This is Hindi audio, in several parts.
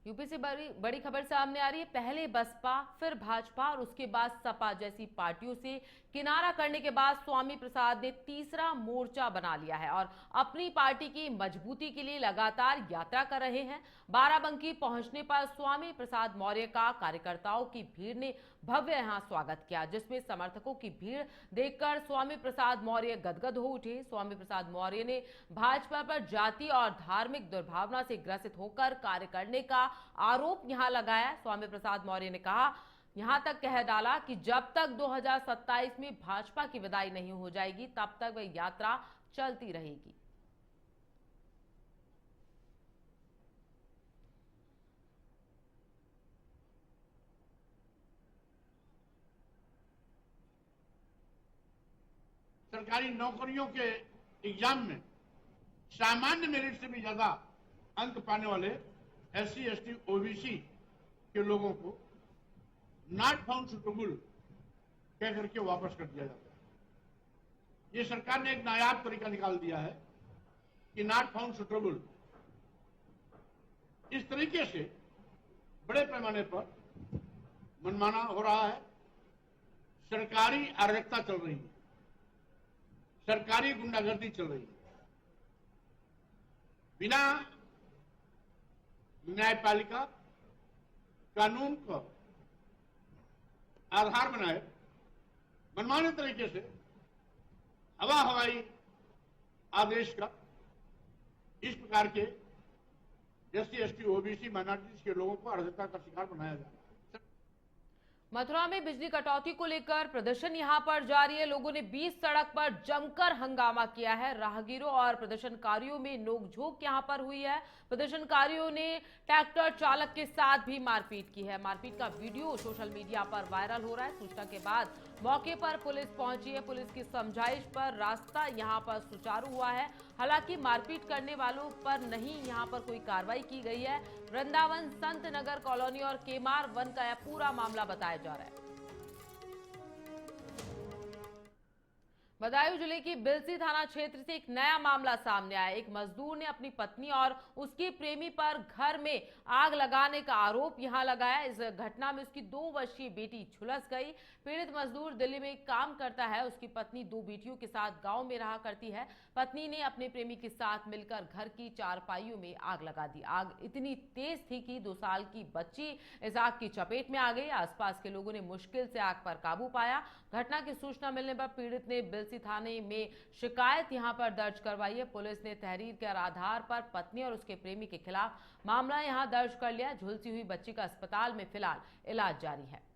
यूपी से बड़ी बड़ी खबर सामने आ रही है। पहले बसपा, फिर भाजपा और उसके बाद सपा जैसी पार्टियों से किनारा करने के बाद स्वामी प्रसाद ने तीसरा मोर्चा बना लिया है और अपनी पार्टी की मजबूती के लिए लगातार यात्रा कर रहे हैं। बाराबंकी पहुंचने पर स्वामी प्रसाद मौर्य का कार्यकर्ताओं की भीड़ ने भव्य यहां स्वागत किया, जिसमें समर्थकों की भीड़ देखकर स्वामी प्रसाद मौर्य गदगद हो उठे। स्वामी प्रसाद मौर्य ने भाजपा पर जाति और धार्मिक दुर्भावना से ग्रसित होकर कार्य करने का आरोप यहां लगाया। स्वामी प्रसाद मौर्य ने कहा, यहां तक कह डाला कि जब तक 2027 में भाजपा की विदाई नहीं हो जाएगी तब तक वह यात्रा चलती रहेगी। सरकारी नौकरियों के एग्जाम में सामान्य मेरिट से भी ज्यादा अंक पाने वाले SC, ST, OBC के लोगों को नॉट फाउंड सुटेबल कह करके वापस कर दिया जाता है। ये सरकार ने एक नायाब तरीका निकाल दिया है कि नॉट फाउंड सुटेबल, इस तरीके से बड़े पैमाने पर मनमाना हो रहा है। सरकारी अराजकता चल रही है, सरकारी गुंडागर्दी चल रही है। बिना न्यायपालिका कानून को आधार बनाए मनमाने तरीके से हवाई आदेश का इस प्रकार के SC, ST, OBC माइनॉरिटीज के लोगों को अराजकता का शिकार बनाया जा रहा है। मथुरा में बिजली कटौती को लेकर प्रदर्शन यहां पर जारी है। लोगों ने बीच सड़क पर जमकर हंगामा किया है। राहगीरों और प्रदर्शनकारियों में नोकझोंक यहां पर हुई है। प्रदर्शनकारियों ने ट्रैक्टर चालक के साथ भी मारपीट की है। मारपीट का वीडियो सोशल मीडिया पर वायरल हो रहा है। सूचना के बाद मौके पर पुलिस पहुंची है। पुलिस की समझाइश पर रास्ता यहां पर सुचारू हुआ है। हालांकि मारपीट करने वालों पर नहीं यहां पर कोई कार्रवाई की गई है। वृंदावन, संत नगर कॉलोनी और केमार वन का यह पूरा मामला बताया जा रहा है। बदायूं जिले की बिलसी थाना क्षेत्र से एक नया मामला सामने आया। एक मजदूर ने अपनी पत्नी और उसके प्रेमी पर घर में आग लगाने का आरोप यहां लगाया। इस घटना में उसकी 2 वर्षीय बेटी झुलस गई। पीड़ित मजदूर दिल्ली में काम करता है। उसकी पत्नी 2 बेटियों के साथ गांव में रहा करती है। पत्नी ने अपने प्रेमी के साथ मिलकर घर की चारपाइयों में आग लगा दी। आग इतनी तेज थी कि 2 साल की बच्ची इस आग की चपेट में आ गई। आसपास के लोगों ने मुश्किल से आग पर काबू पाया। घटना की सूचना मिलने पर पीड़ित ने बिलसी थाने में शिकायत यहां पर दर्ज करवाई है। पुलिस ने तहरीर के आधार पर पत्नी और उसके प्रेमी के खिलाफ मामला यहां दर्ज कर लिया। झुलसी हुई बच्ची का अस्पताल में फिलहाल इलाज जारी है।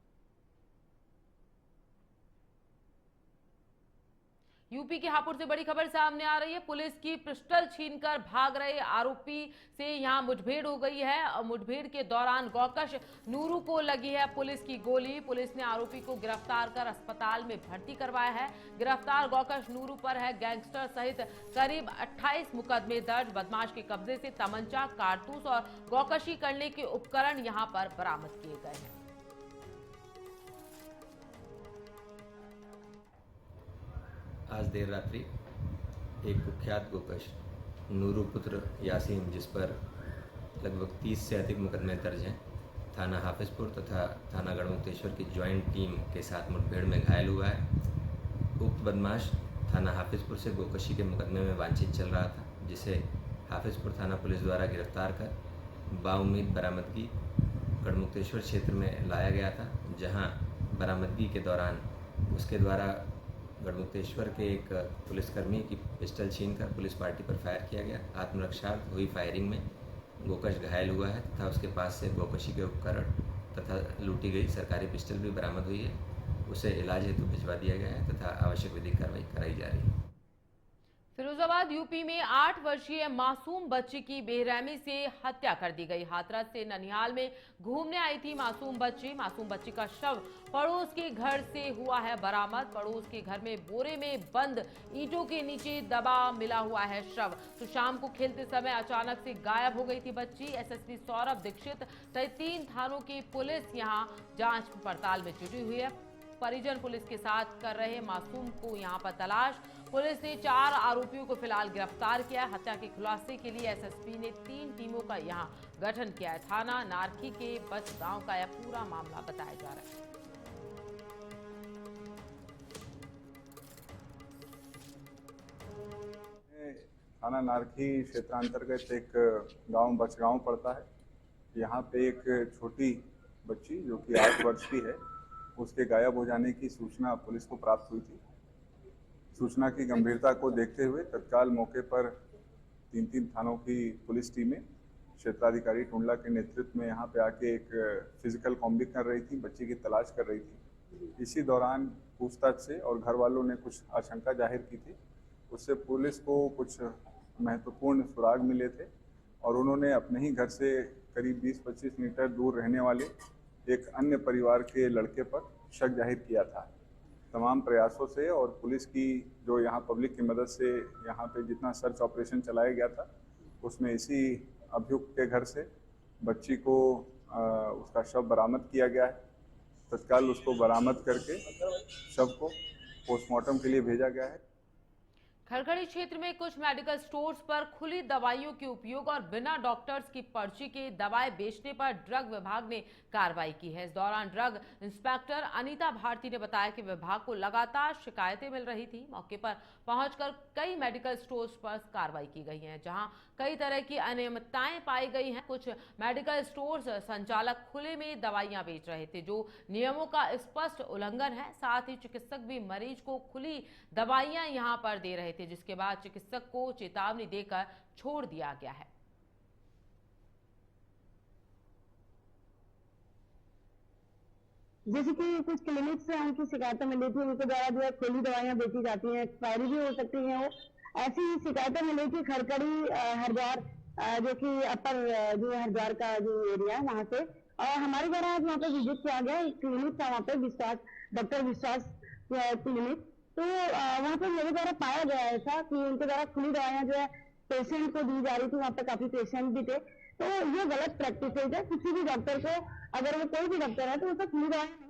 यूपी के हापुड़ से बड़ी खबर सामने आ रही है। पुलिस की पिस्टल छीनकर भाग रहे आरोपी से यहां मुठभेड़ हो गई है और मुठभेड़ के दौरान गौकश नूरू को लगी है पुलिस की गोली। पुलिस ने आरोपी को गिरफ्तार कर अस्पताल में भर्ती करवाया है। गिरफ्तार गौकश नूरू पर है गैंगस्टर सहित करीब 28 मुकदमे दर्ज। बदमाश के कब्जे से तमंचा, कारतूस और गौकशी करने के उपकरण यहां पर बरामद किए गए हैं। आज देर रात्रि एक कुख्यात गोकश नूरू पुत्र यासीन, जिस पर लगभग 30 से अधिक मुकदमे दर्ज हैं, थाना हाफिजपुर तथा थाना गढ़मुक्तेश्वर की ज्वाइंट टीम के साथ मुठभेड़ में घायल हुआ है। उक्त बदमाश थाना हाफिजपुर से गोकशी के मुकदमे में वांछित चल रहा था, जिसे हाफिजपुर थाना पुलिस द्वारा गिरफ्तार कर बाउमीद बरामदगी गढ़मुक्तेश्वर क्षेत्र में लाया गया था, जहां बरामदगी के दौरान उसके द्वारा गढ़मुक्तेश्वर के एक पुलिसकर्मी की पिस्टल छीनकर पुलिस पार्टी पर फायर किया गया। आत्मरक्षार्थ हुई फायरिंग में गोकश घायल हुआ है तथा उसके पास से गोकशी के उपकरण तथा लूटी गई सरकारी पिस्टल भी बरामद हुई है। उसे इलाज हेतु भिजवा दिया गया है तथा आवश्यक विधिक कार्रवाई कराई जा रही है। फिरोजाबाद यूपी में 8 वर्षीय मासूम बच्ची की बेरहमी से हत्या कर दी गई। हाथरस से ननिहाल में घूमने आई थी मासूम बच्ची का शव पड़ोस के घर से हुआ है बरामद। पड़ोस के घर में बोरे में बंद ईंटों के नीचे दबा मिला हुआ है शव। तो शाम को खेलते समय अचानक से गायब हो गई थी बच्ची। SSP सौरभ दीक्षित सहित 3 थानों की पुलिस यहां जांच पड़ताल में जुटी हुई है। परिजन पुलिस के साथ कर रहे मासूम को यहां पर तलाश। पुलिस ने 4 आरोपियों को फिलहाल गिरफ्तार किया है। हत्या के खुलासे के लिए एसएसपी ने 3 टीमों का यहां गठन किया है। थाना नारखी के बच गांव का यह पूरा मामला बताया जा रहा है। थाना नारखी क्षेत्रांतर्गत एक गांव बचगांव पड़ता है। यहाँ पे एक छोटी बच्ची जो कि 8 वर्ष की है, उसके गायब हो जाने की सूचना पुलिस को प्राप्त हुई थी। सूचना की गंभीरता को देखते हुए तत्काल मौके पर 3 थानों की पुलिस टीमें क्षेत्राधिकारी टुंडला के नेतृत्व में यहाँ पे आके एक फिजिकल कॉम्बिंग कर रही थी, बच्ची की तलाश कर रही थी। इसी दौरान पूछताछ से और घर वालों ने कुछ आशंका जाहिर की थी, उससे पुलिस को कुछ महत्वपूर्ण सुराग मिले थे और उन्होंने अपने ही घर से करीब 20-25 मीटर दूर रहने वाले एक अन्य परिवार के लड़के पर शक जाहिर किया था। तमाम प्रयासों से और पुलिस की जो यहाँ पब्लिक की मदद से यहाँ पे जितना सर्च ऑपरेशन चलाया गया था, उसमें इसी अभियुक्त के घर से बच्ची को उसका शव बरामद किया गया है। तत्काल उसको बरामद करके शव को पोस्टमार्टम के लिए भेजा गया है। खड़खड़ी क्षेत्र में कुछ मेडिकल स्टोर्स पर खुली दवाइयों के उपयोग और बिना डॉक्टर्स की पर्ची के दवाएं बेचने पर ड्रग विभाग ने कार्रवाई की है। इस दौरान ड्रग इंस्पेक्टर अनीता भारती ने बताया कि विभाग को लगातार शिकायतें मिल रही थी। मौके पर पहुंचकर कई मेडिकल स्टोर्स पर कार्रवाई की गई है, जहां कई तरह की अनियमितताएं पाई गई हैं। कुछ मेडिकल स्टोर्स संचालक खुले में दवाइयां बेच रहे थे, जो नियमों का स्पष्ट उल्लंघन है। साथ ही चिकित्सक भी मरीज को खुली दवाइयां यहां पर दे रहे थे, जिसके बाद चिकित्सक को चेतावनी देकर छोड़ दिया गया है। जैसे कि कुछ क्लिनिक से उनकी शिकायतें मिली थी, उनके द्वारा जो है खुली दवाइयां बेची जाती हैं, एक्सपायरी भी हो सकती हैं। वो ऐसी शिकायतें मिली थी खड़खड़ी हरिद्वार, जो कि अपर जो हरिद्वार का जो एरिया है वहां से, और हमारे द्वारा आज वहाँ पे विजिट किया गया। एक क्लिनिक था वहाँ पे, विश्वास डॉक्टर विश्वास क्लिनिक। तो वहाँ पे मेरे द्वारा पाया गया ऐसा कि उनके द्वारा खुली दवाइयां जो है पेशेंट को दी जा रही थी। वहाँ पे काफी पेशेंट भी थे। तो ये गलत प्रैक्टिस है। किसी भी डॉक्टर को, अगर वो कोई भी डॉक्टर है, तो उसे खुली दवाइयां